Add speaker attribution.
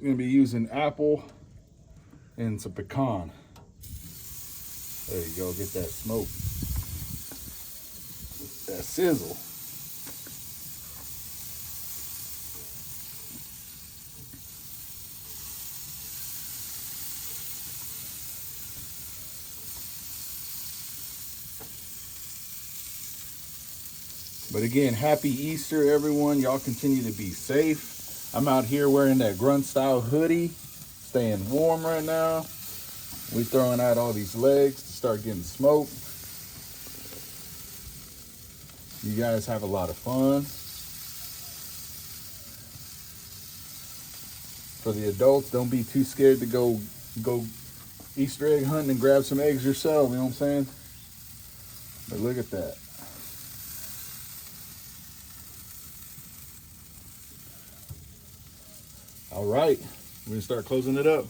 Speaker 1: gonna be using apple and some pecan. There you go, get that smoke, that sizzle. But again, happy Easter, everyone. Y'all continue to be safe. I'm out here wearing that grunt style hoodie, staying warm right now. We throwing out all these legs to start getting smoked. You guys have a lot of fun. For the adults, don't be too scared to go Easter egg hunting and grab some eggs yourself, you know what I'm saying? But look at that. All right, we're gonna start closing it up.